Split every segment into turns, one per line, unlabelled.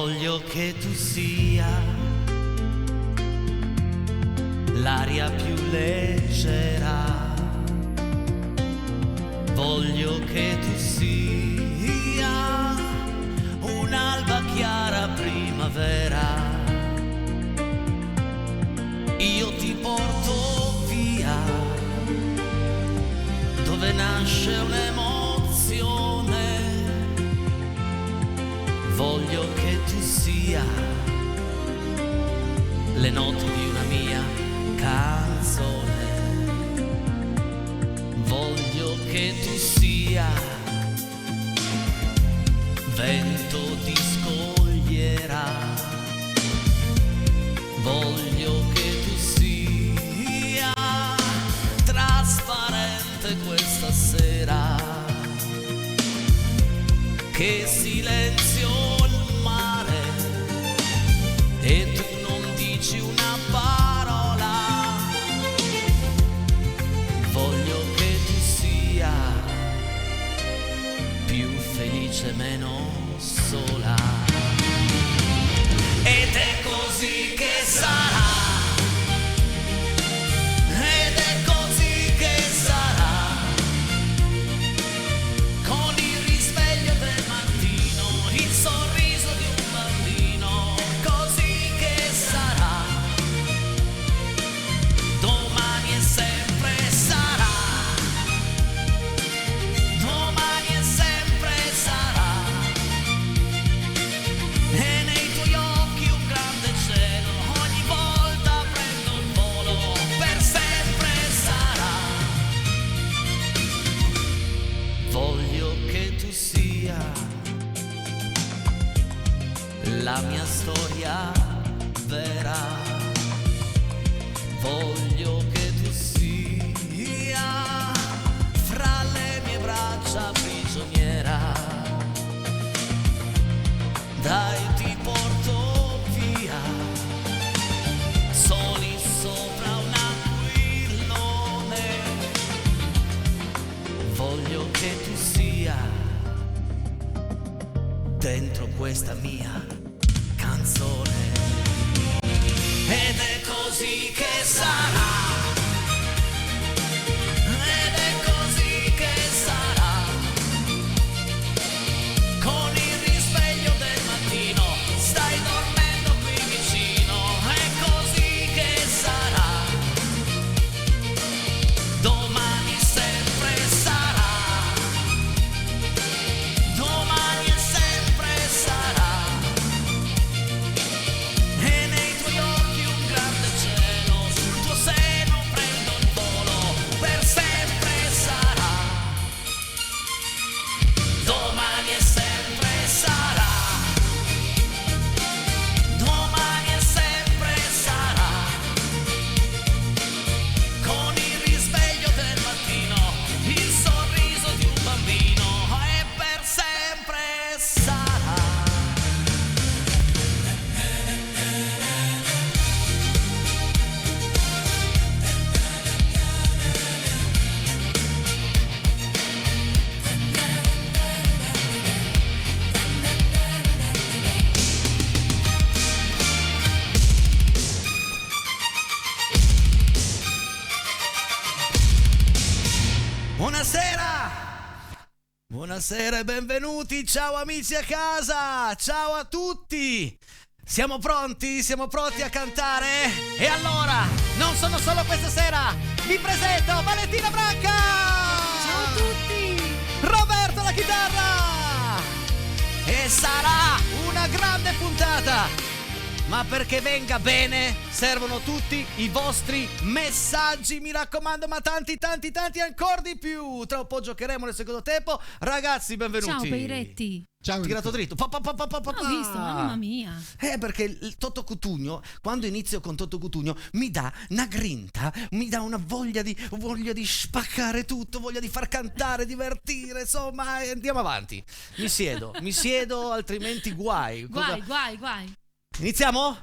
Voglio che tu sia l'aria più leggera. Voglio che tu sia un'alba chiara primavera. Io ti porto via dove nasce un'emozione. Voglio che tu sia le note di una mia canzone. Voglio che tu sia vento di scogliera. Voglio che tu sia trasparente questa sera. Che silenzio il mare e tu non dici una parola. Voglio che tu sia più felice, meno sola. Ed è così che sarà. Ed è così che sarà. Con il risveglio del mattino, il sorriso di un bambino. Così che sarà. Domani e sempre sarà. Domani e sempre sarà. E nei tuoi occhi un grande cielo. Ogni volta prendo il volo. Per sempre sarà. Voglio che tu sia la mia storia vera. Voglio che tu sia fra le mie braccia prigioniera. Dai, ti porto via. Soli sopra un aquilone. Voglio che tu sia dentro questa mia canzone. Ed è così che sarà. Ed è così che sarà. Con il risveglio del mattino stai dormendo qui vicino. È così che sarà. Domani sempre sarà. Domani e sempre sarà. E nei tuoi occhi un grande cielo. Sul tuo seno prendo il volo. Per sempre sarà. Domani e sempre sarà. Domani e sempre sarà. Con il risveglio del mattino, il sorriso di un bambino. E per sempre sarà. Buonasera! Buonasera e benvenuti, ciao amici a casa, ciao a tutti! Siamo pronti? Siamo pronti a cantare? E allora, non sono solo questa sera, vi presento Valentina Branca!
Ciao a tutti!
Roberto alla chitarra! E sarà una grande puntata! Ma perché venga bene servono tutti i vostri messaggi, mi raccomando, ma tanti ancora di più. Tra un po' giocheremo nel secondo tempo. Ragazzi, benvenuti.
Ciao Peiretti.
Ciao,
Tirato dritto.
Ho visto, mamma mia.
Perché il Toto Cutugno, quando inizio con Toto Cutugno, mi dà una grinta, mi dà una voglia di spaccare tutto, voglia di far cantare, divertire, insomma, andiamo avanti. Mi siedo, altrimenti guai.
Guai.
Iniziamo?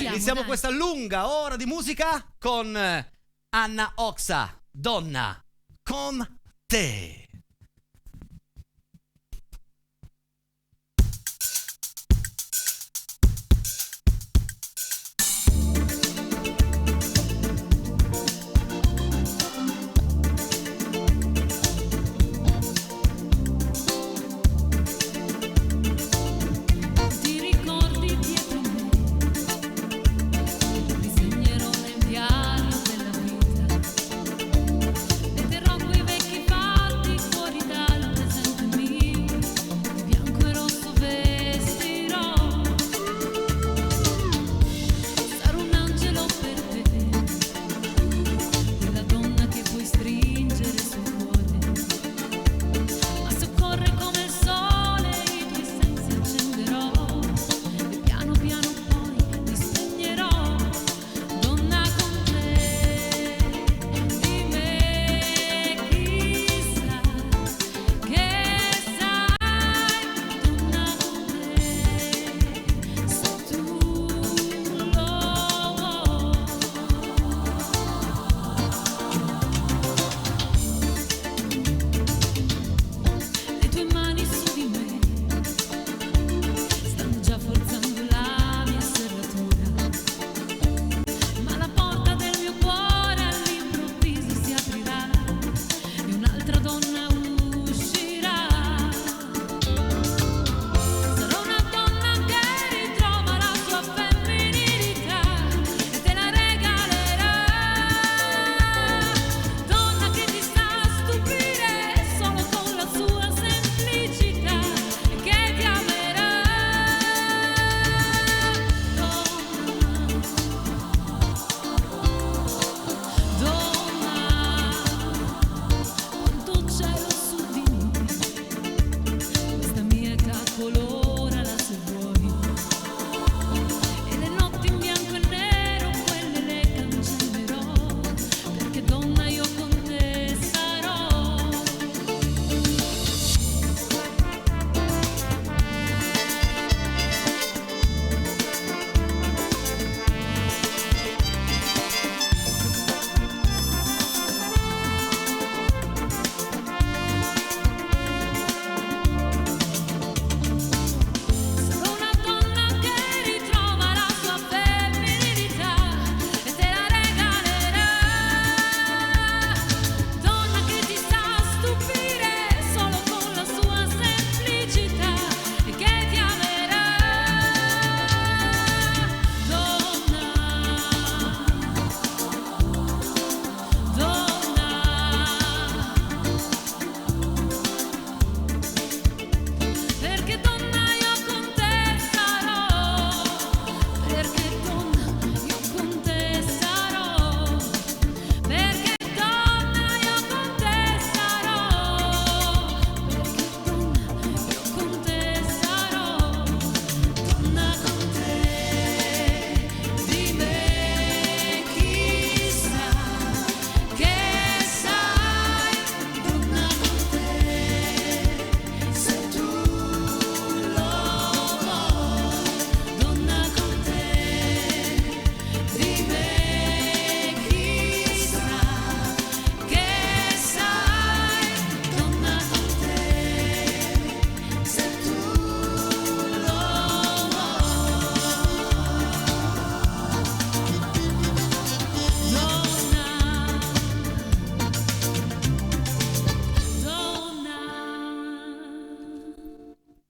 Iniziamo, dai.
Questa lunga ora di musica con Anna Oxa, Donna con te.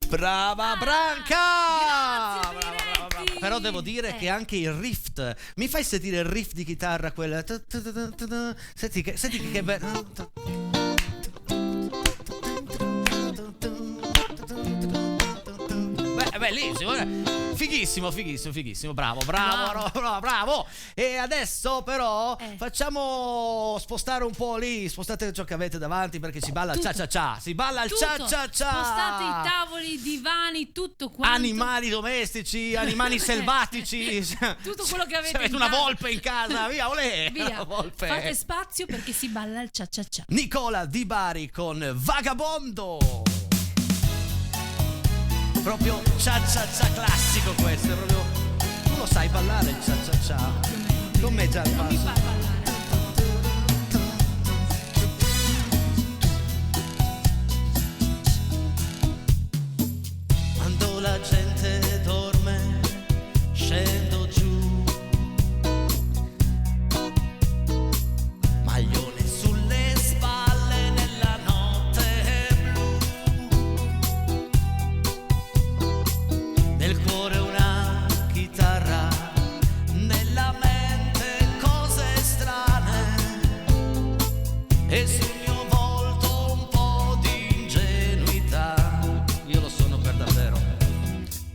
Brava Branca!
Grazie,
Brava.
Piretti!
Però devo dire che anche il riff, mi fai sentire il riff di chitarra, quella. Senti che bello. Bellissimo, fighissimo, bravo. E adesso però facciamo spostare un po' lì, spostate ciò che avete davanti perché si balla il cia-cia-cia, si balla il cia-cia-cia.
Spostate i tavoli, i divani, tutto quanto.
Animali domestici, animali selvatici.
Tutto quello che avete
Se avete
in
una
casa.
volpe in casa, via, olè.
Via.
Volpe.
Fate spazio perché si balla il cia-cia-cia.
Nicola Di Bari con Vagabondo. Proprio cia-cia-cia classico questo, è proprio. Tu lo sai ballare il cia-cia-cia? Con me già il
Non mi
passo.
fai ballare.
Quando la gente dorme, scendo giù, maglione sulle spalle nella notte blu, nel cuore una chitarra, nella mente cose strane e sul mio volto un po' di ingenuità. Io lo sono per davvero.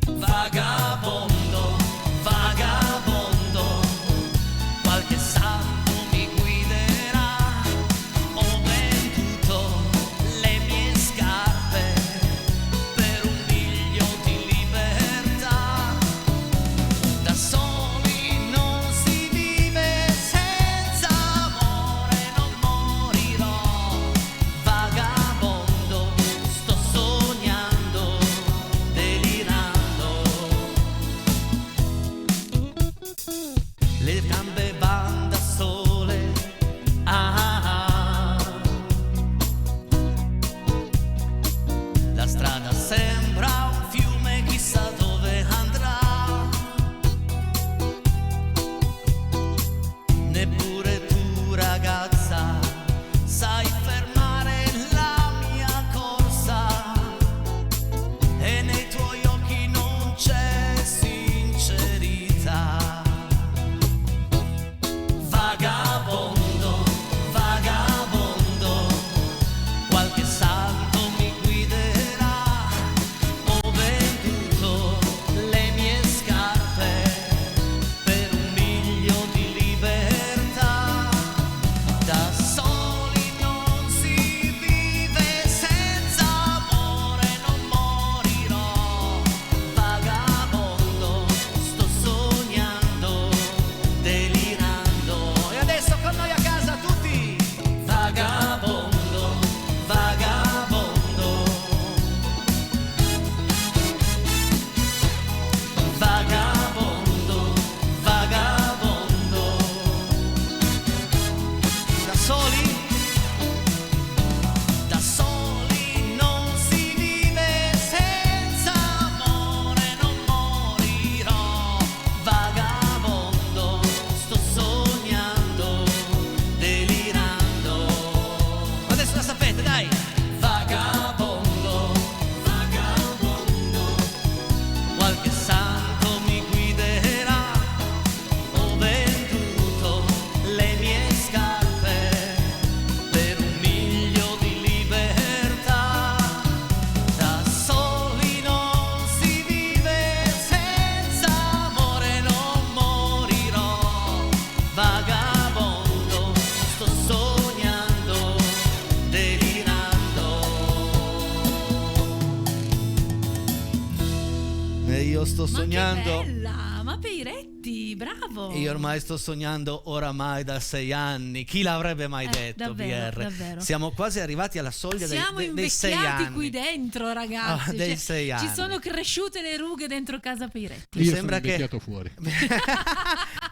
Vagabondo, vagabondo, qualche santo mi guiderà. Ho venduto le mie scarpe per un miglio di libertà. Da soli non si vive, senza amore non morirò. Vagabondo, sto sognando, delirando. Le gambe van da sole. La strada sembra un fiume, chissà dove andrà. Neppure tu, ragazza, sai fermare la mia corsa. E nei tuoi occhi non c'è sincerità. Vagabondo, vagabondo, qualche santo mi guiderà. Ho venduto le mie scarpe per un miglio di libertà. Da soli non si vive, senza amore non morirò. Vagabondo, sto sognando, delirando. E adesso con noi a casa tutti. Vagabondo, vagabondo, vagabondo, vagabondo. Da soli? Da soli non si vive, senza amore non morirò. Vagabondo, sto sognando, delirando. Adesso la sapete, dai. Vagabondo, vagabondo, qualche santo mi guiderà. Ho venduto le mie scarpe per un miglio di libertà. Da soli non si vive, senza amore non morirò. Vagabondo, sto sognando, delirando. E io sto sognando.
Ma che bella! Ma Piretti, bravo!
Io ormai sto sognando oramai da 6 anni. Chi l'avrebbe mai detto,
davvero,
VR?
davvero.
Siamo quasi arrivati alla soglia
Siamo
dei 6
invecchiati
anni.
qui dentro, ragazzi.
Ah, dei 6 anni.
Ci sono cresciute le rughe dentro casa Piretti.
Mi
Io
sembra
sono
che
invecchiato fuori.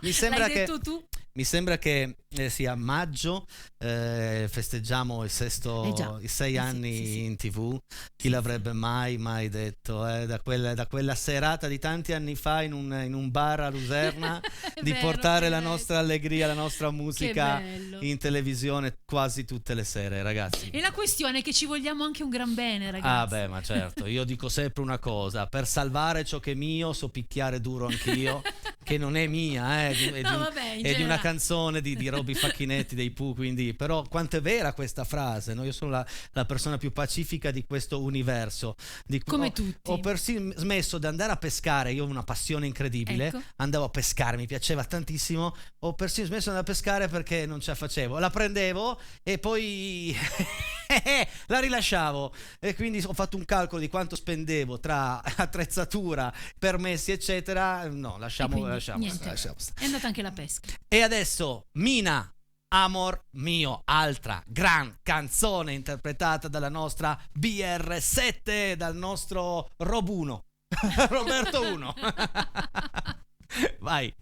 mi sembra
L'hai
che
detto tu?
mi sembra che sia maggio, festeggiamo i 6 anni
sì.
in TV. Chi l'avrebbe mai detto, da quella serata di tanti anni fa in un bar a Luserna di
Vero,
portare
che
la
bello.
nostra allegria, la nostra musica
bello.
in televisione quasi tutte le sere, ragazzi.
E la questione è che ci vogliamo anche un gran bene, ragazzi.
Ah beh, ma certo, io dico sempre una cosa: per salvare ciò che è mio so picchiare duro anch'io, che non è mia, è di
No, vabbè, in
una
generale.
canzone di Robby Facchinetti dei Pooh, quindi, però quanto è vera questa frase, no? Io sono la persona più pacifica di questo universo.
Come tutti.
Ho persino smesso di andare a pescare, io ho una passione incredibile,
Ecco.
andavo a pescare, mi piaceva tantissimo, ho persino smesso di andare a pescare perché non ce la facevo, la prendevo e poi la rilasciavo, e quindi ho fatto un calcolo di quanto spendevo tra attrezzatura, permessi eccetera. No,
E
lasciamo
quindi, niente.
lasciamo.
È andata anche la pesca.
E adesso Mina, Amor mio, altra gran canzone interpretata dalla nostra BR7, dal nostro Robuno Roberto 1. Vai.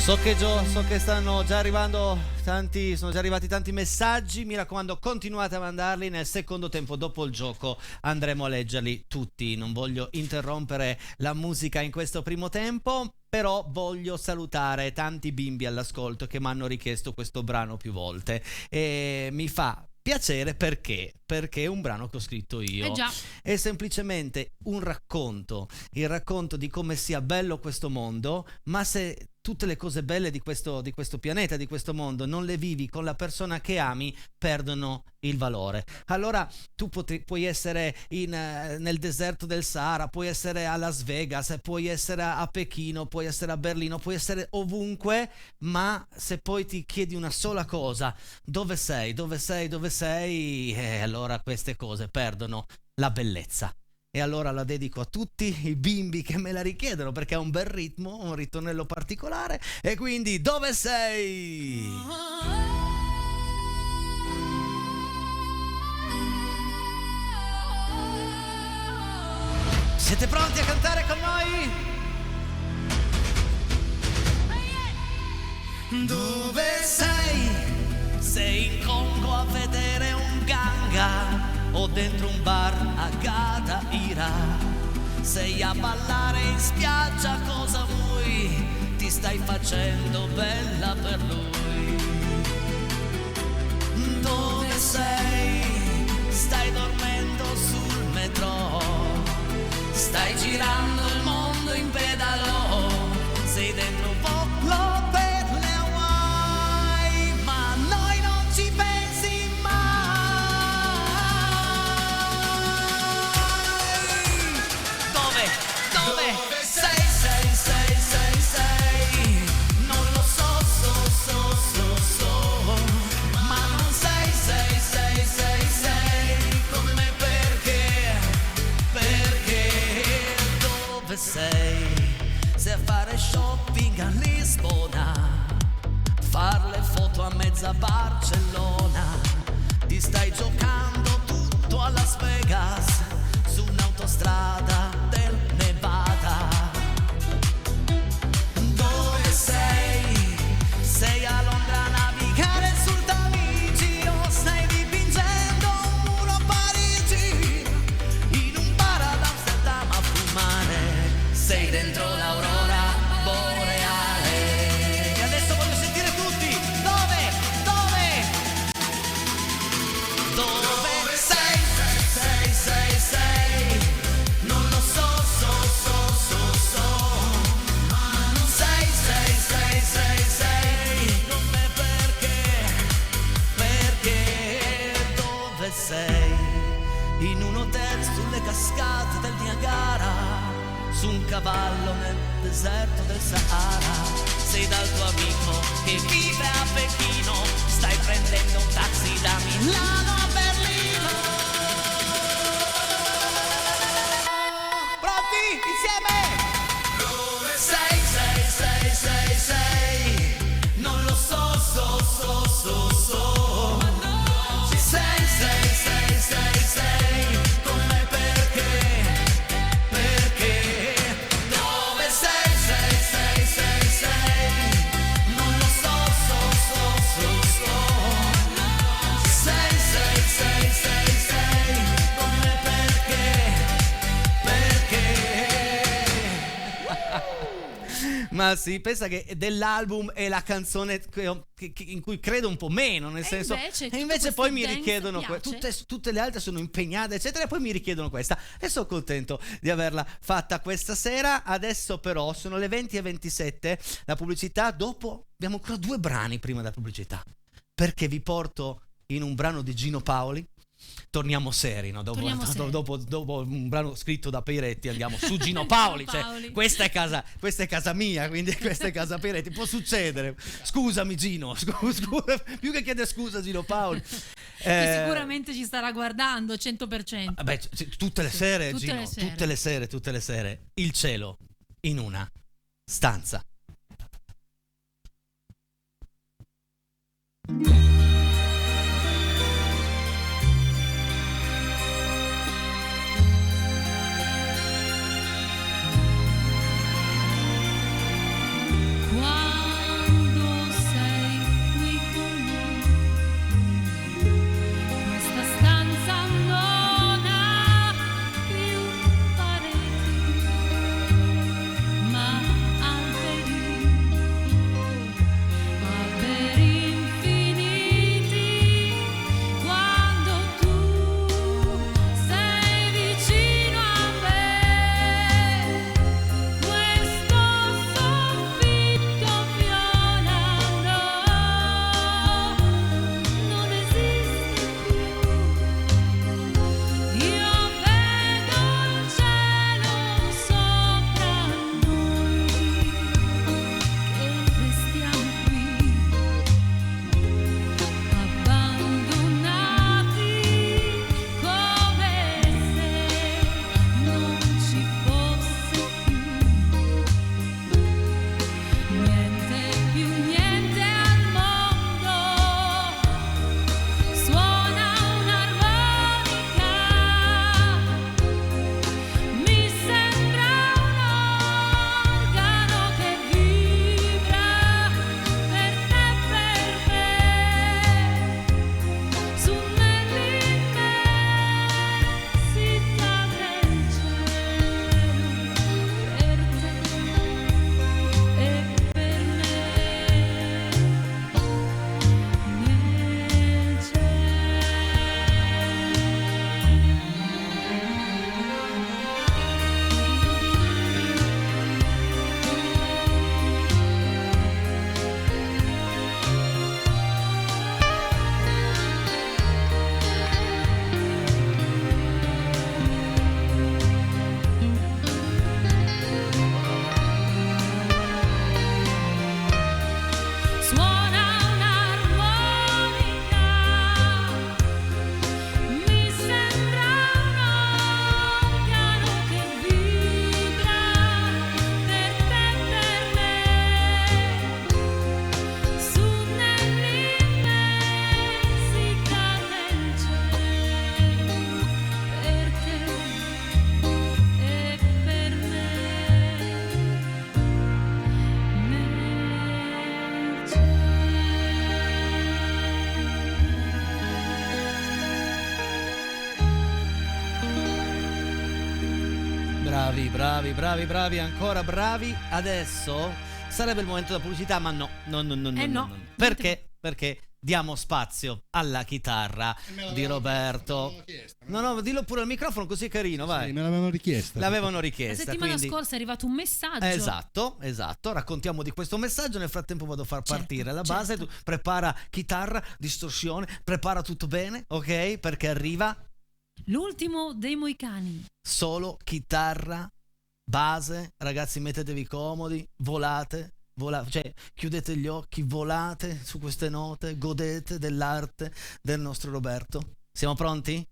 So che stanno già arrivando sono già arrivati tanti messaggi, mi raccomando continuate a mandarli, nel secondo tempo dopo il gioco andremo a leggerli tutti, non voglio interrompere la musica in questo primo tempo, però voglio salutare tanti bimbi all'ascolto che mi hanno richiesto questo brano più volte e mi fa piacere perché è un brano che ho scritto io,
già.
È semplicemente un racconto, il racconto di come sia bello questo mondo, ma se tutte le cose belle di questo pianeta, di questo mondo, non le vivi con la persona che ami, perdono il valore. Allora tu puoi essere nel deserto del Sahara, puoi essere a Las Vegas, puoi essere a Pechino, puoi essere a Berlino, puoi essere ovunque, ma se poi ti chiedi una sola cosa, dove sei, allora queste cose perdono la bellezza. E allora la dedico a tutti i bimbi che me la richiedono perché ha un bel ritmo, un ritornello particolare. E quindi dove sei? Siete pronti a cantare con noi? Dove sei? Sei in Congo a vedere un ganga o dentro un bar a Gadaira? Sei a ballare in spiaggia, cosa vuoi? Ti stai facendo bella per lui. Dove sei? Stai dormendo sul metro, stai girando il mondo in pedalò, sei dentro un volo per le Hawaii, ma noi non ci pensi mai. Dove sei? Non lo so, ma non sei come me perché dove sei? Se a fare shopping a Lisbona, far le foto a mezza Barcellona, ti stai giocando tutto a Las Vegas su un'autostrada del Nevada. Dove sei? Sei a Londra a navigare sul Tamigi o stai dipingendo un muro a Parigi, in un bar ad Amsterdam a fumare, sei dentro l'aurora boreale. E adesso voglio sentire tutti. Dove sei? Non lo so, ma non sei come perché dove sei? In un hotel sulle cascate del Niagara, su un cavallo nel deserto del Sahara, sei dal tuo amico che vive a Pechino, stai prendendo un taxi da Milano a Berlino. Pronti? Insieme! Dove sei? Non lo so, sei come perché dove sei? Non lo so, sei come perché Ma sì, pensa che dell'album è la canzone in cui credo un po' meno, nel senso
invece,
e invece poi mi
dance
richiedono tutte le altre sono impegnate eccetera, e poi mi richiedono questa e sono contento di averla fatta questa sera. Adesso però sono le 20:27, la pubblicità dopo, abbiamo ancora 2 brani prima della pubblicità, perché vi porto in un brano di Gino Paoli. Torniamo seri, no? Dopo un brano scritto da Peiretti andiamo su Gino Paoli, cioè, questa è casa mia, quindi questa è casa Peiretti, può succedere. Scusami Gino, scusa, più che chiedere scusa Gino Paoli.
Che sicuramente ci starà guardando 100%.
Beh, tutte le sere,
tutte
Gino,
le sere.
tutte le sere. Il cielo in una stanza.
Quando
Bravi, ancora bravi. Adesso sarebbe il momento della pubblicità, ma no. Perché? Perché diamo spazio alla chitarra di Roberto. No, dillo pure al microfono, così è carino, vai.
Sì, me l'avevano richiesta.
L'avevano richiesta.
La settimana
quindi...
scorsa è arrivato un messaggio.
Esatto. Raccontiamo di questo messaggio. Nel frattempo vado a far partire la base.
Certo.
Tu prepara chitarra, distorsione, prepara tutto bene, ok? Perché arriva
L'ultimo dei Moicani.
solo chitarra, base. Ragazzi, mettetevi comodi, volate, cioè chiudete gli occhi, volate su queste note, godete dell'arte del nostro Roberto. Siamo pronti?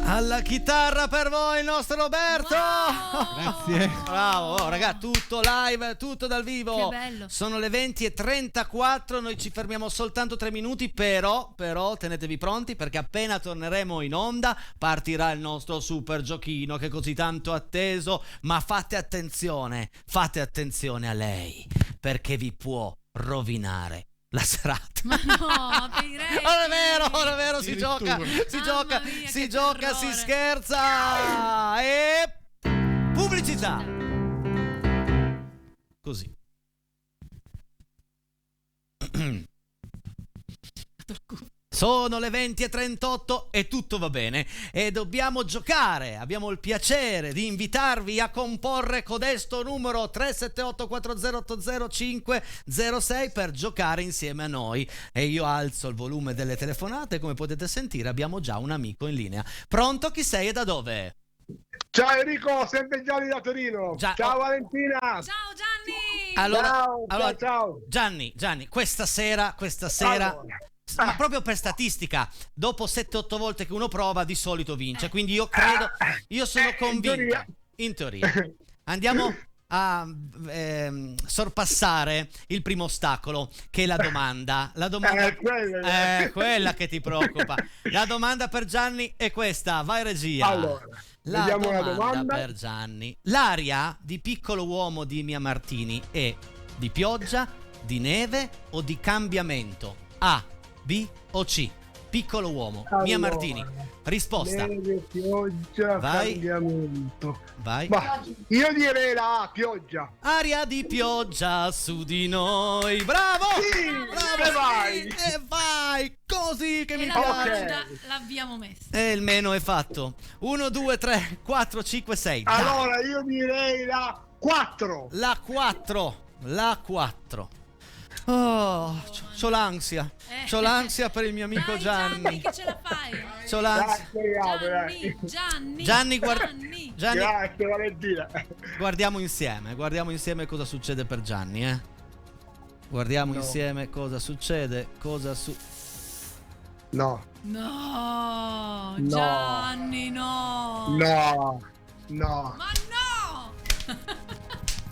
Alla chitarra per voi il nostro Roberto.
Wow!
Grazie.
Bravo, ragazzi, tutto live, tutto dal vivo.
Che bello.
Sono le 20:34, noi ci fermiamo soltanto 3 minuti, però tenetevi pronti perché appena torneremo in onda partirà il nostro super giochino che è così tanto atteso, ma fate attenzione a lei perché vi può rovinare la serata.
Ma no, Peirelli.
Non è vero, si gioca,
Mamma mia,
si
che
gioca, si
terrore.
scherza e pubblicità. Così. Sono le 20:38 e tutto va bene e dobbiamo giocare. Abbiamo il piacere di invitarvi a comporre codesto numero 37840800506 per giocare insieme a noi. E io alzo il volume delle telefonate, come potete sentire abbiamo già un amico in linea. Pronto? Chi sei e da dove?
Ciao Enrico, sempre Gianni da Torino. Ciao Valentina.
Ciao Gianni.
Allora,
ciao.
Gianni, questa sera ma proprio per statistica, dopo 7-8 volte che uno prova di solito vince, quindi io sono convinto, in teoria. Andiamo a sorpassare il primo ostacolo, che è la domanda. Quella che ti preoccupa. La domanda per Gianni è questa, vai regia.
Allora,
La
vediamo la
domanda
domanda
per Gianni. L'aria di Piccolo uomo di Mia Martini è di pioggia, di neve o di cambiamento? A, B o C? Piccolo uomo, Mia
Allora,
Martini. Risposta.
Neve, pioggia,
Vai.
cambiamento.
Vai.
Ma io direi la A, pioggia.
Aria di pioggia su di noi. Bravo!
Sì,
Bravo!
e vai.
E vai! Così che
E
mi
la
piace.
domanda l'abbiamo messa.
E il meno è fatto. 1, 2, 3, 4, 5, 6.
Allora io direi la 4.
La 4. La 4. Oh, c'ho l'ansia. C'ho l'ansia per il mio amico
Dai,
Gianni.
che ce la fai?
C'ho l'ansia. Gianni, guarda. Gianni,
Grazie Valentina.
guardiamo insieme cosa succede per Gianni, eh. Guardiamo insieme cosa succede,
No.
No,
No.
Gianni, no.
No.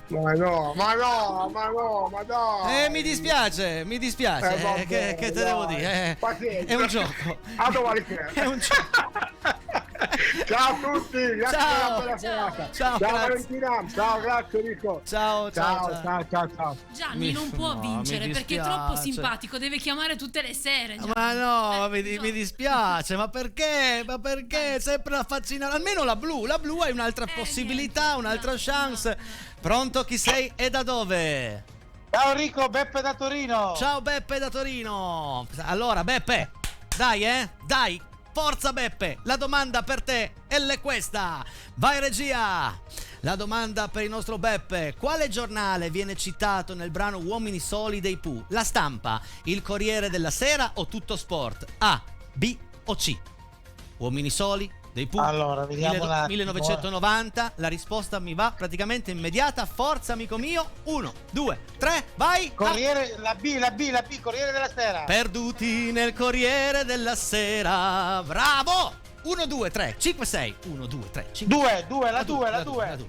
Ma no!
Ma no, ma dai.
Mi dispiace,
vabbè,
che te
dai.
devo dire?
Pazienza.
È un gioco.
A domani sera.
È un gioco.
Ciao a tutti, grazie
Ciao.
per la serata.
Ciao, grazie.
Valentina, ciao, grazie Enrico.
Ciao.
Gianni non può
no,
vincere
mi
perché è
dispiace.
troppo simpatico, deve chiamare tutte le sere. Gianni.
Ma no, mi
no.
dispiace, ma perché? Sempre la faccina, almeno la blu hai un'altra possibilità,
niente,
un'altra
no,
chance.
no.
Pronto, chi sei e da dove?
Ciao Enrico, Beppe da Torino.
Ciao Beppe da Torino. Allora Beppe, dai, forza Beppe, la domanda per te è questa. Vai regia. La domanda per il nostro Beppe: quale giornale viene citato nel brano Uomini Soli dei Pooh? La Stampa, il Corriere della Sera o Tutto Sport? A, B o C? Uomini Soli dei Pooh.
Allora, vediamo un attimo.
1990, la risposta mi va praticamente immediata. Forza amico mio. 1, 2, 3, vai.
Corriere, la B, Corriere della Sera.
Perduti nel Corriere della Sera. Bravo! 1, 2, 3, 5, 6. 1, 2, 3, 5.
2, la 2.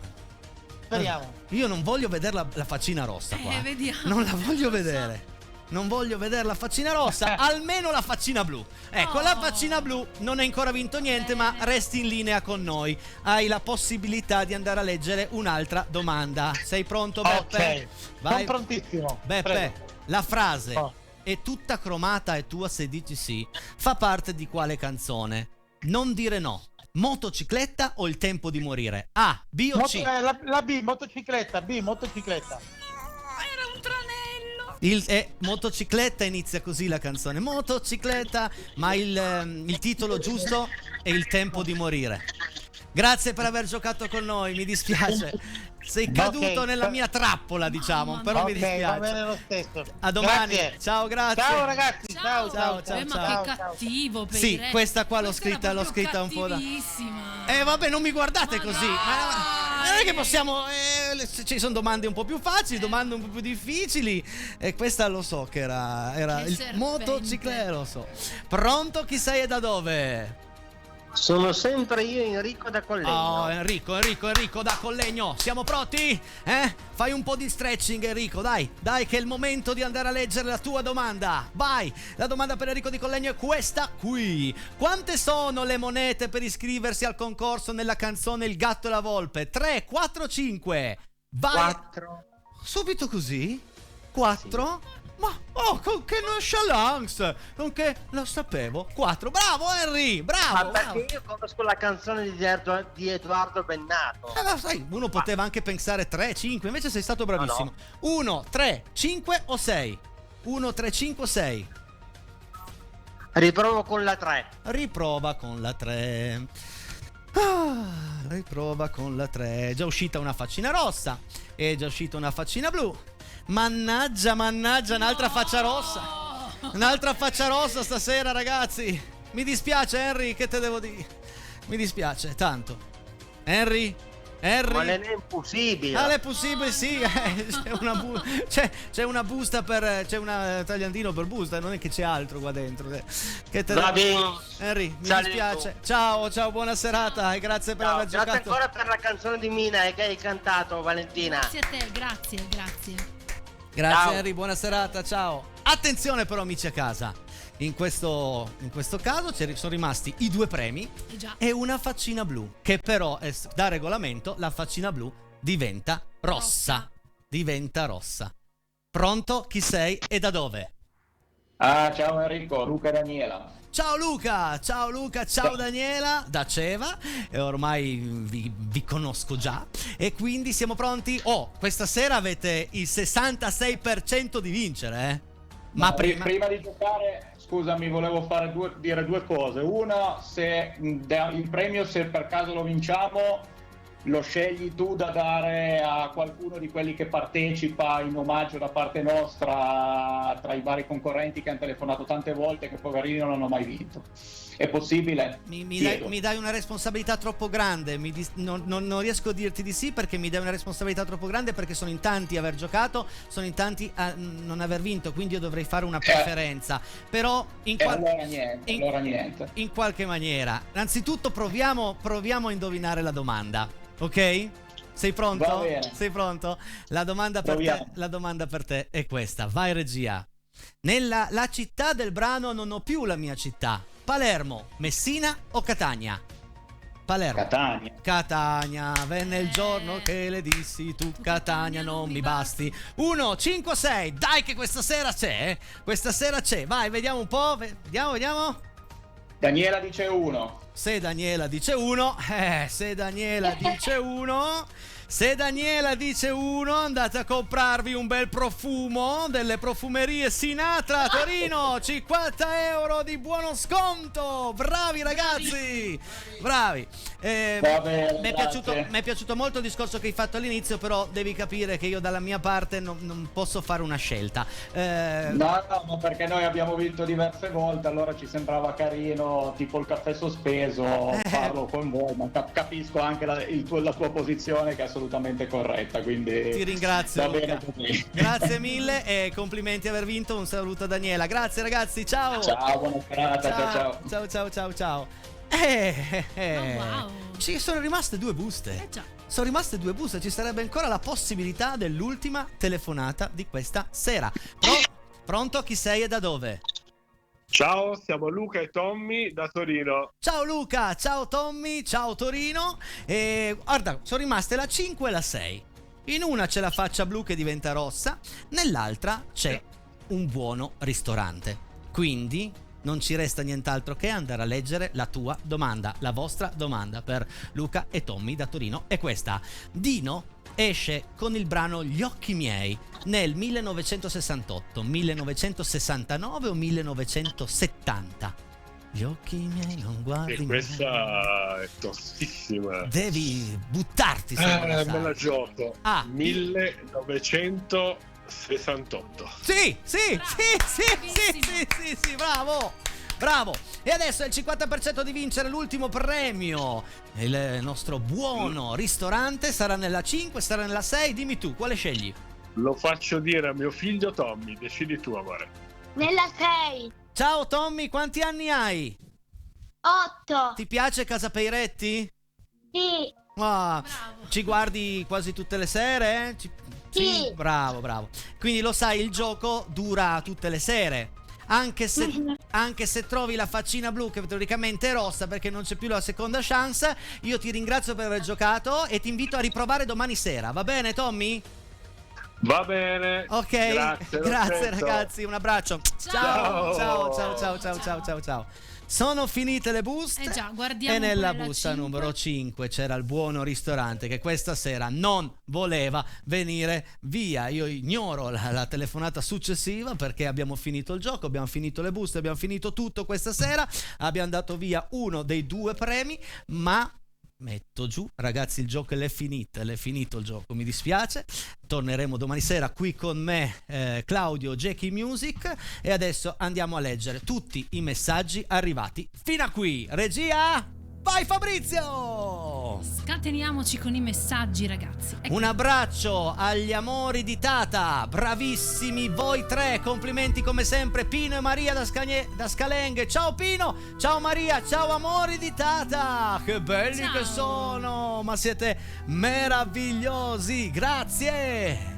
Speriamo.
Io non voglio vedere la faccina rossa qua.
Vediamo.
Non la voglio vedere. Non voglio vedere la faccina rossa, almeno la faccina blu. Ecco, la faccina blu non hai ancora vinto niente, ma resti in linea con noi. Hai la possibilità di andare a leggere un'altra domanda. Sei pronto, Beppe?
Ok,
Vai.
sono prontissimo.
Beppe,
Prego.
la frase
Oh.
"è tutta cromata e tua se dici sì" fa parte di quale canzone? Non dire no. Motocicletta o Il tempo di morire? A, B o C?
La B, motocicletta.
Era un tranello.
Motocicletta, inizia così la canzone. Motocicletta, ma il titolo giusto è Il tempo di morire. Grazie per aver giocato con noi, mi dispiace. Sei caduto
Ok.
nella mia trappola, diciamo, però mi
Ok, va
dispiace.
bene lo stesso.
A domani.
Grazie.
Ciao, grazie.
Ciao ragazzi, ciao.
ciao.
Ma
ciao.
che cattivo per
Sì,
i re.
questa qua l'ho
Questa era
scritta
proprio
un po' da.
cattivissima.
Vabbè, non mi guardate
Ma
così.
dai!
Non è che possiamo. Ci sono domande un po' più facili, domande un po' più difficili. E questa lo so che era
Che
il
serpente.
motocicletta, lo so. Pronto, chi sei e da dove?
Sono sempre io, Enrico da Collegno.
Oh, Enrico da Collegno. Siamo pronti? Fai un po' di stretching, Enrico, dai, che è il momento di andare a leggere la tua domanda. Vai, la domanda per Enrico di Collegno è questa qui. Quante sono le monete per iscriversi al concorso nella canzone Il gatto e la volpe? 3, 4, 5. Vai.
4.
Subito così? 4? Ma che nonchalance! Non che lo sapevo. 4. Bravo Henry, bravo.
Ma perché io conosco la canzone di Edoardo Bennato.
Ma sai, uno poteva anche pensare 3, 5, invece sei stato bravissimo. 1, 3, 5 o 6? 1, 3, 5 o 6?
Riprovo con la 3.
Riprova con la 3. Riprova con la 3. È già uscita una faccina rossa. È già uscita una faccina blu. Mannaggia, un'altra faccia rossa. Un'altra faccia rossa stasera, ragazzi. Mi dispiace, Henry, che te devo dire? Mi dispiace, tanto. Henry?
Ma non è impossibile.
Ah, è possibile, sì. C'è una busta per. C'è un tagliandino per busta, non è che c'è altro qua dentro. Che te
Va bene.
Henry, mi
Saluto.
dispiace. Ciao, buona serata e grazie per aver
Grazie
giocato.
ancora per la canzone di Mina che hai cantato, Valentina.
Grazie a te, grazie.
Grazie
Ciao.
Henry, buona serata, ciao. Attenzione però amici a casa, in questo caso sono rimasti i 2 premi
Già.
e una faccina blu, che però da regolamento la faccina blu diventa rossa. Diventa rossa. Pronto? Chi sei e da dove?
Ciao Enrico, Luca e Daniela.
Ciao Luca, ciao Daniela, da Ceva, e ormai vi conosco già, e quindi siamo pronti. Questa sera avete il 66% di vincere, eh? Ma
prima di giocare, scusami, volevo dire due cose. Una, se il premio, se per caso lo vinciamo, lo scegli tu da dare a qualcuno di quelli che partecipa in omaggio da parte nostra, tra i vari concorrenti che hanno telefonato tante volte, che poverini non hanno mai vinto. È possibile?
Mi dai una responsabilità troppo grande, non riesco a dirti di sì, perché mi dai una responsabilità troppo grande, perché sono in tanti a aver giocato, sono in tanti a non aver vinto, quindi io dovrei fare una preferenza. Però
allora niente.
In qualche maniera, innanzitutto proviamo a indovinare la domanda. Ok? Sei pronto?
Va bene.
Sei pronto? La domanda per te è questa. Vai regia. La città del brano Non ho più la mia città. Palermo, Messina o Catania? Palermo. Catania. Venne il giorno che le dissi tu Catania non mi basti. 1, 5, 6. Dai che questa sera c'è. Questa sera c'è. Vai, vediamo un po'. Vediamo.
Daniela dice 1.
Se Daniela dice 1, se Daniela dice 1, andate a comprarvi un bel profumo delle profumerie Sinatra a Torino, 50 euro di buono sconto. Bravi ragazzi, bravi. Mi è piaciuto molto il discorso che hai fatto all'inizio, però devi capire che io dalla mia parte non posso fare una scelta.
No, ma perché noi abbiamo vinto diverse volte, allora ci sembrava carino, tipo il caffè sospeso, farlo con voi, ma capisco anche la tua posizione, che è assolutamente corretta, quindi
ti ringrazio,
va bene
Luca.
così.
Grazie mille e complimenti aver vinto. Un saluto a Daniela. Grazie ragazzi, ciao
Buona serata,
ciao.
Wow.
Ci sono rimaste due buste. Ci sarebbe ancora la possibilità dell'ultima telefonata di questa sera. Pronto? Chi sei e da dove?
Ciao, siamo Luca e Tommy da Torino.
Ciao Luca, ciao Tommy, ciao Torino. Guarda, sono rimaste la 5 e la 6. In una c'è la faccia blu che diventa rossa, nell'altra c'è un buono ristorante. Quindi non ci resta nient'altro che andare a leggere la tua domanda. La vostra domanda per Luca e Tommy da Torino è questa. Dino esce con il brano Gli occhi miei nel 1968, 1969 o 1970? Gli occhi miei non guardi.
E questa è tossissima.
Devi buttarti se non
me
sai.
la gioco. 1968.
Sì, bravo. E adesso è il 50% di vincere l'ultimo premio. Il nostro buono ristorante sarà nella 5, sarà nella 6. Dimmi tu, quale scegli?
Lo faccio dire a mio figlio Tommy, decidi tu, amore.
Nella 6.
Ciao Tommy, quanti anni hai?
8.
Ti piace Casa Peiretti?
Sì.
Ci guardi quasi tutte le sere? Sì. Bravo. Quindi lo sai, il gioco dura tutte le sere. Anche se trovi la faccina blu che teoricamente è rossa perché non c'è più la seconda chance, io ti ringrazio per aver giocato e ti invito a riprovare domani sera. Va bene, Tommy?
Va bene.
Ok. Grazie ragazzi, un abbraccio. Ciao. Sono finite le buste.
Guardiamo
e nella
pure la
busta
5.
numero 5 c'era il buono ristorante che questa sera non voleva venire via. Io ignoro la telefonata successiva perché abbiamo finito il gioco, abbiamo finito le buste, abbiamo finito tutto questa sera, abbiamo dato via uno dei due premi, ma metto giù, ragazzi, il gioco è finito il gioco, mi dispiace. Torneremo domani sera qui con me, Claudio Jackie Music, e adesso andiamo a leggere tutti i messaggi arrivati fino a qui. Regia, vai Fabrizio!
Scateniamoci con i messaggi, ragazzi.
Un abbraccio agli amori di Tata, bravissimi voi tre, complimenti come sempre Pino e Maria da Scalenghe. Ciao Pino, ciao Maria, ciao amori di Tata, che belli che sono, ma siete meravigliosi, grazie.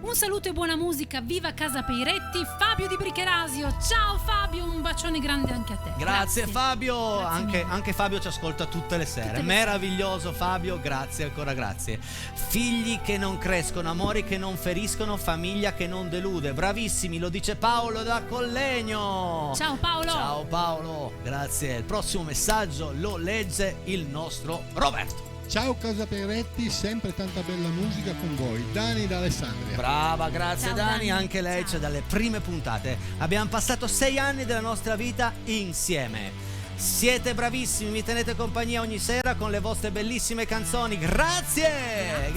Un saluto e buona musica, viva Casa Peiretti, Fabio di Bricherasio. Ciao Fabio, un bacione grande anche a te.
Grazie Fabio,
Grazie
anche Fabio ci ascolta tutte le sere.
Tutte le
Meraviglioso Fabio, grazie ancora, grazie. Figli che non crescono, amori che non feriscono, famiglia che non delude. Bravissimi, lo dice Paolo da Collegno.
Ciao Paolo.
Ciao Paolo, grazie. Il prossimo messaggio lo legge il nostro Roberto.
Ciao Casa Peiretti, sempre tanta bella musica con voi. Dani da Alessandria.
Brava, grazie
Ciao,
Dani,
Dani.
anche lei
Ciao.
c'è dalle prime puntate. Abbiamo passato 6 anni della nostra vita insieme. Siete bravissimi, mi tenete compagnia ogni sera con le vostre bellissime canzoni. Grazie.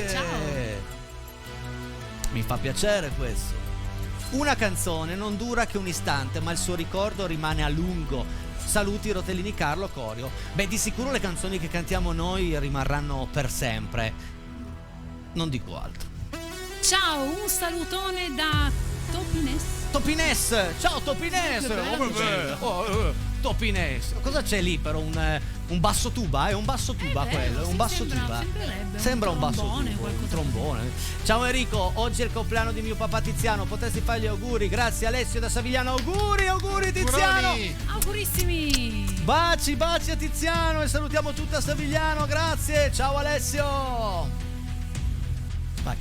Ciao.
Mi fa piacere questo. Una canzone non dura che un istante, ma il suo ricordo rimane a lungo. Saluti Rotellini Carlo Corio. Beh, di sicuro le canzoni che cantiamo noi rimarranno per sempre. Non dico altro.
Ciao, un salutone da Topines.
Topines, ciao Topines.
Che bello.
Topines. Cosa c'è lì però? Un basso tuba? È un basso tuba quello, è un basso tuba. Sembra un basso tuba, un trombone. Ciao Enrico, oggi è il compleanno di mio papà Tiziano, potresti fargli auguri? Grazie Alessio da Savigliano. Auguri Tiziano.
Augurissimi.
Baci a Tiziano e salutiamo tutta Savigliano, grazie. Ciao Alessio. Vai.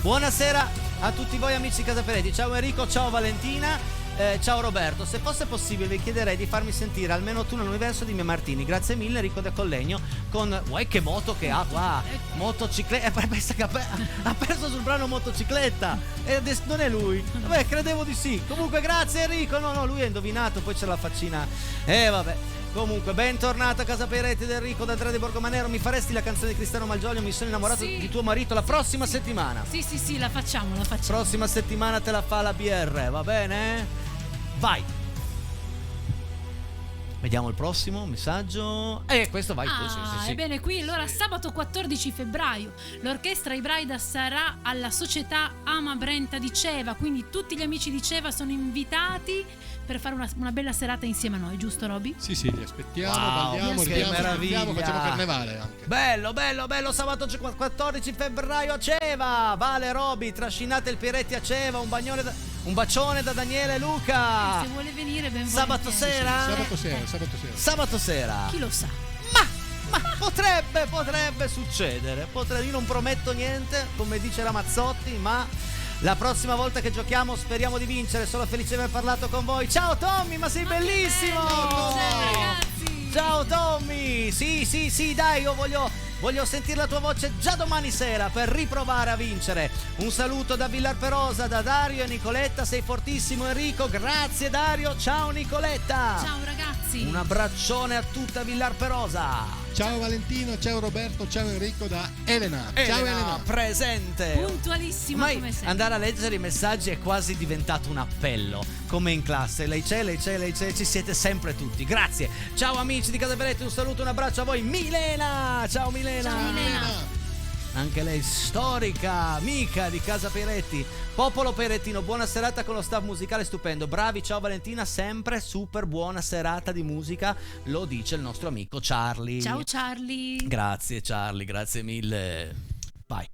Buonasera a tutti voi amici Casa Peiretti. Ciao Enrico, ciao Valentina. Ciao Roberto, se fosse possibile vi chiederei di farmi sentire almeno tu nell'universo di Mia Martini. Grazie mille Enrico da Collegno. Con che moto che ha qua, motocicletta. Pensa che ha perso sul brano motocicletta e adesso non è lui. Vabbè, credevo di sì. Comunque grazie Enrico. No, lui ha indovinato, poi c'è la faccina. Vabbè. Comunque, bentornato a Casa Peiretti ed Enrico da Andrea di Borgomanero. Mi faresti la canzone di Cristiano Malgioglio? Mi sono innamorato di tuo marito la prossima settimana.
Sì, la facciamo.
Prossima settimana te la fa la BR, va bene? Vai. Vediamo il prossimo messaggio. Questo vai tu, sì.
Ebbene, qui allora sabato 14 febbraio l'orchestra Ibraida sarà alla Società Ama Brenta di Ceva, quindi tutti gli amici di Ceva sono invitati per fare una bella serata insieme a noi, giusto Roby?
Sì, li aspettiamo,
Wow,
balliamo,
che
ridiamo,
meraviglia.
facciamo carnevale anche.
Bello, sabato 14 febbraio a Ceva. Vale Roby, trascinate il Peiretti a Ceva, un bacione da Daniele e Luca.
Se vuole venire ben
Sabato
volentieri.
sera? Sabato sera.
Chi lo sa?
Ma potrebbe succedere. Io non prometto niente, come dice Ramazzotti, ma la prossima volta che giochiamo speriamo di vincere. Sono felice di aver parlato con voi. Ciao Tommy, ma sei bellissimo!
Ciao ragazzi!
Ciao Tommy! Sì, dai, io voglio sentire la tua voce già domani sera per riprovare a vincere. Un saluto da Villarperosa, da Dario e Nicoletta. Sei fortissimo Enrico, grazie Dario. Ciao Nicoletta.
Ciao ragazzi.
Un abbraccione a tutta Villarperosa.
Ciao Valentino, ciao Roberto, ciao Enrico da Elena. Ciao Elena.
Presente.
Puntualissima
Ormai
come sempre.
andare a leggere i messaggi è quasi diventato un appello, come in classe. Lei c'è, ci siete sempre tutti. Grazie. Ciao amici di Casa Peiretti, un saluto, un abbraccio a voi. Milena. Ciao Milena.
Ciao Milena.
Anche lei storica amica di Casa Peiretti. Popolo Peirettino, buona serata con lo staff musicale stupendo. Bravi, ciao Valentina, sempre super buona serata di musica, lo dice il nostro amico Charlie.
Ciao Charlie.
Grazie Charlie, grazie mille. Vai.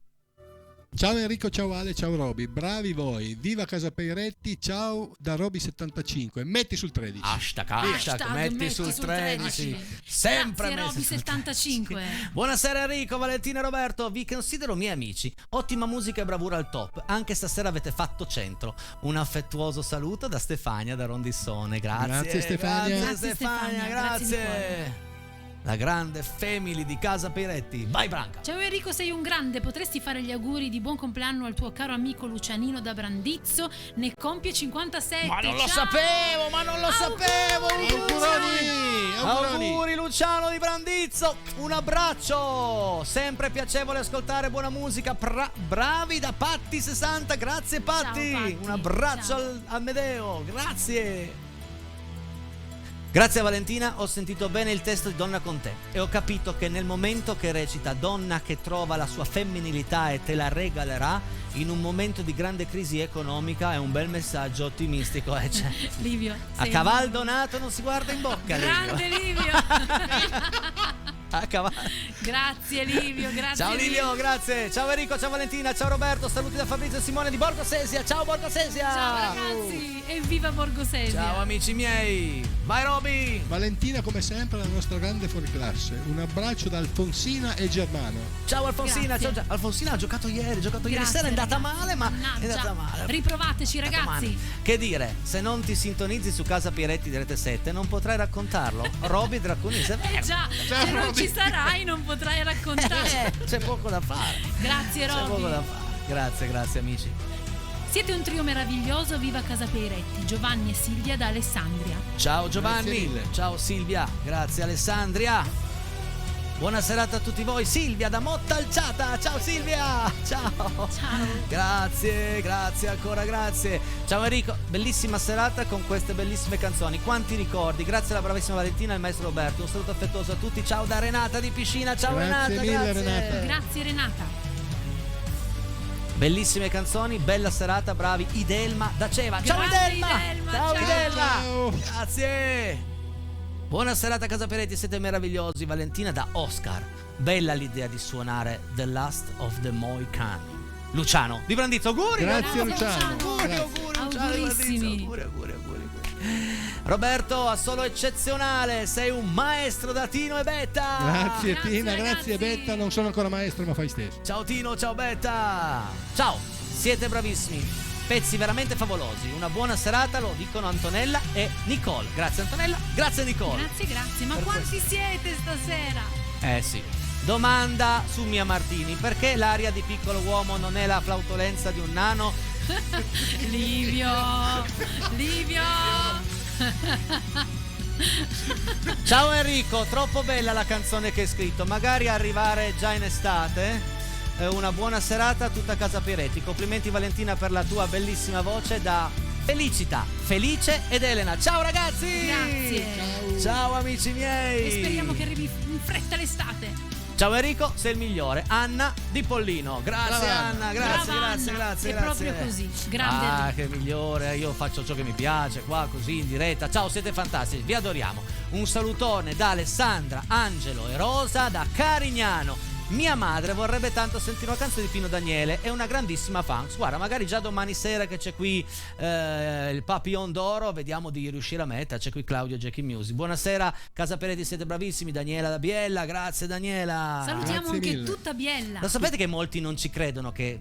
Ciao Enrico, ciao Ale, ciao Roby, bravi voi, viva Casa Peiretti, ciao da Roby75, metti sul 13.
Hashtag, metti sul 13. Sempre
Grazie Roby75.
Buonasera Enrico, Valentina e Roberto, vi considero miei amici. Ottima musica e bravura al top, anche stasera avete fatto centro. Un affettuoso saluto da Stefania da Rondissone. Grazie
Stefania.
Grazie Stefania, grazie. La grande family di Casa Peiretti. Vai Branca.
Ciao Enrico, sei un grande, potresti fare gli auguri di buon compleanno al tuo caro amico Lucianino da Brandizzo, ne compie 57.
Ma non lo
Ciao!
sapevo.
Auguroni.
Auguri Luciano di Brandizzo. Un abbraccio. Sempre piacevole ascoltare buona musica. Bravi da Patti 60. Grazie Patti.
Ciao, Patti.
Un abbraccio
Ciao.
al Medeo. Grazie. Grazie a Valentina, ho sentito bene il testo di Donna con te e ho capito che nel momento che recita donna che trova la sua femminilità e te la regalerà, in un momento di grande crisi economica è un bel messaggio ottimistico. Cioè,
Livio,
a caval donato non si guarda in bocca.
grande Livio.
a cavallo.
Grazie Livio, grazie.
Ciao Livio, grazie. Ciao Enrico, ciao Valentina, ciao Roberto. Saluti da Fabrizio e Simone di Borgo Sesia. Ciao Borgo Sesia.
Ciao ragazzi, e viva Borgo Sesia.
Ciao amici miei. Vai Roby.
Valentina come sempre la nostra grande fuoriclasse. Un abbraccio da Alfonsina e Germano.
Ciao Alfonsina.
Grazie.
Ciao, Alfonsina ha giocato ieri sera, è andata male, ma è andata male.
Riprovateci ragazzi.
Che dire, se non ti sintonizzi su Casa Pieretti di Rete 7 non potrai raccontarlo. Roby Dracconi, se
Già, se non ci sarai non potrai raccontare.
c'è poco da fare.
Grazie
C'è poco
Roby.
da fare. Grazie amici.
Siete un trio meraviglioso, viva Casa Pieretti. Giovanni e Silvia da Alessandria.
Ciao Giovanni.
Grazie mille.
Ciao Silvia. Grazie Alessandria. Buona serata a tutti voi. Silvia da Motta Alciata. Ciao Silvia. Ciao. Grazie ancora, grazie. Ciao Enrico, bellissima serata con queste bellissime canzoni. Quanti ricordi. Grazie alla bravissima Valentina e al maestro Roberto. Un saluto affettuoso a tutti. Ciao da Renata di Piscina. Ciao
Grazie
Renata.
mille, Renata.
Grazie Renata.
Bellissime canzoni, bella serata, bravi. Idelma da Ceva. Ciao
Grande
Idelma.
Idelma,
Ciao
ciao.
Idelma.
Ciao.
Grazie. Buona serata a Casa Peretti, siete meravigliosi. Valentina da Oscar. Bella l'idea di suonare The Last of the Mohicani. Luciano di Brandizzo, auguri.
Grazie
Luciano.
Auguri,
Augurissimi.
Luciano di Brandizzo. Auguri. Roberto, assolo eccezionale, sei un maestro da Tino e Betta.
Grazie
Grazie,
Tina,
ragazzi.
grazie Betta, non sono ancora maestro ma fai stesso.
Ciao Tino, ciao Betta. Ciao, siete bravissimi. Pezzi veramente favolosi. Una buona serata, lo dicono Antonella e Nicole. Grazie Antonella, grazie Nicole.
Grazie. Ma
Per
quanti siete stasera?
Sì. Domanda su Mia Martini: perché l'aria di Piccolo Uomo non è la flautolenza di un nano?
Livio.
Ciao Enrico, troppo bella la canzone che hai scritto. Magari arrivare già in estate. Una buona serata a tutta Casa Pieretti. Complimenti Valentina per la tua bellissima voce. Da Felicita, Felice ed Elena. Ciao ragazzi.
Grazie.
Ciao amici miei.
E speriamo che arrivi in fretta l'estate.
Ciao Enrico, sei il migliore. Anna di Pollino. Grazie
Brava.
Anna,
Brava
grazie.
Anna. È proprio così. Grande.
Che migliore, io faccio ciò che mi piace qua così in diretta. Ciao, siete fantastici, vi adoriamo. Un salutone da Alessandra, Angelo e Rosa da Carignano. Mia madre vorrebbe tanto sentire una canzone di Pino Daniele, è una grandissima fan. Guarda, magari già domani sera che c'è qui il Papillon d'Oro, vediamo di riuscire a mettere. C'è qui Claudio Jackie Music. Buonasera Casa Peretti, siete bravissimi. Daniela da Biella, grazie Daniela.
Salutiamo
Grazie
anche
mille.
tutta Biella.
Lo sapete che molti non ci credono che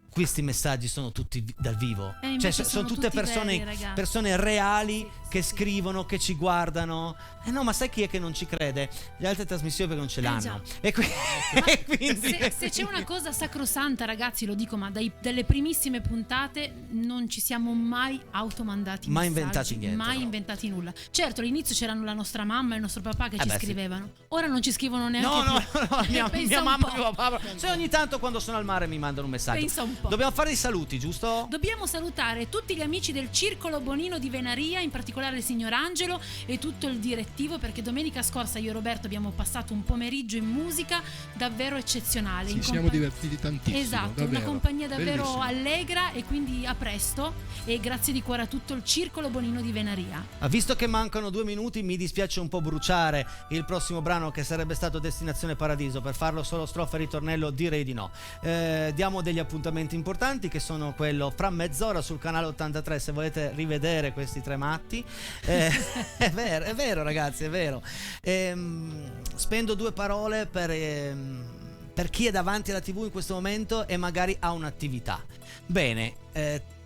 questi messaggi sono tutti dal vivo?
Invece
Cioè sono tutte
tutti
persone,
veri, ragazzi.
persone reali
Sì,
che
sì.
scrivono, che ci guardano. No, ma sai chi è che non ci crede? Le altre trasmissioni perché non ce l'hanno.
già.
E quindi
Se c'è una cosa sacrosanta, ragazzi, lo dico, ma dalle primissime puntate non ci siamo mai automandati
Mai
messaggi,
inventati niente,
mai
no.
inventati nulla. Certo, all'inizio c'erano la nostra mamma e il nostro papà che ci
beh, sì.
scrivevano. Ora non ci scrivono neanche
No,
più.
mia
Pensa un
mamma
po'.
e mio papà. Se ogni tanto quando sono al mare mi mandano un messaggio.
Pensa un po'.
Dobbiamo fare i saluti, giusto?
Dobbiamo salutare tutti gli amici del Circolo Bonino di Venaria, in particolare il signor Angelo e tutto il direttivo, perché domenica scorsa io e Roberto abbiamo passato un pomeriggio in musica davvero eccezionale.
Ci
in
siamo divertiti tantissimo.
Esatto,
davvero.
una compagnia davvero
Bellissimo.
allegra, e quindi a presto e grazie di cuore a tutto il Circolo Bonino di Venaria.
Visto che mancano 2 minuti, mi dispiace un po' bruciare il prossimo brano che sarebbe stato Destinazione Paradiso. Per farlo solo strofa e ritornello direi di no. Diamo degli appuntamenti importanti, che sono quello fra mezz'ora sul canale 83, se volete rivedere questi tre matti. È vero ragazzi, è vero. Spendo 2 parole per chi è davanti alla TV in questo momento e magari ha un'attività. Bene,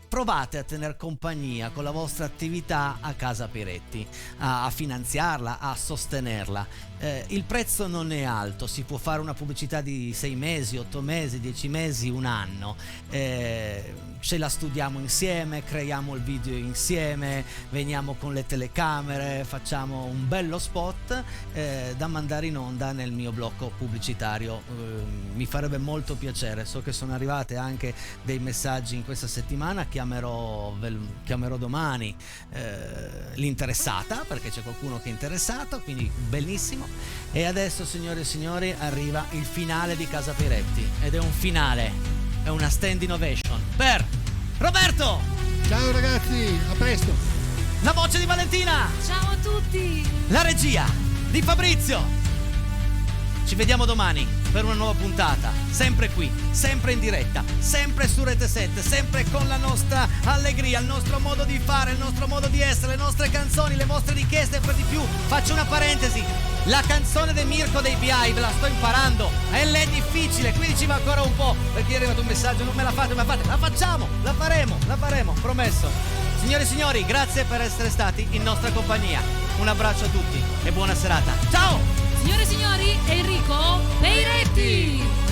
provate a tener compagnia con la vostra attività a Casa Pieretti, a finanziarla, a sostenerla. Il prezzo non è alto, si può fare una pubblicità di 6 mesi, 8 mesi, 10 mesi, un anno. Ce la studiamo insieme, creiamo il video insieme, veniamo con le telecamere, facciamo un bello spot da mandare in onda nel mio blocco pubblicitario. Mi farebbe molto piacere. So che sono arrivate anche dei messaggi in questa settimana. Chiamerò domani l'interessata, perché c'è qualcuno che è interessato, quindi bellissimo. E adesso, signore e signori, arriva il finale di Casa Pieretti, ed è un finale, è una standing ovation per Roberto,
Ciao ragazzi, a presto.
la voce di Valentina,
Ciao a tutti!
la regia di Fabrizio, Ci vediamo domani per una nuova puntata, sempre qui, sempre in diretta, sempre su Rete 7, sempre con la nostra allegria, il nostro modo di fare, il nostro modo di essere, le nostre canzoni, le vostre richieste e per di più. Faccio una parentesi, la canzone di Mirko dei Beehive la sto imparando e l'è difficile, quindi ci va ancora un po', perché è arrivato un messaggio, non me la fate, la facciamo, la faremo, promesso. Signore e signori, grazie per essere stati in nostra compagnia. Un abbraccio a tutti e buona serata. Ciao!
Signore e signori, Enrico Peiretti!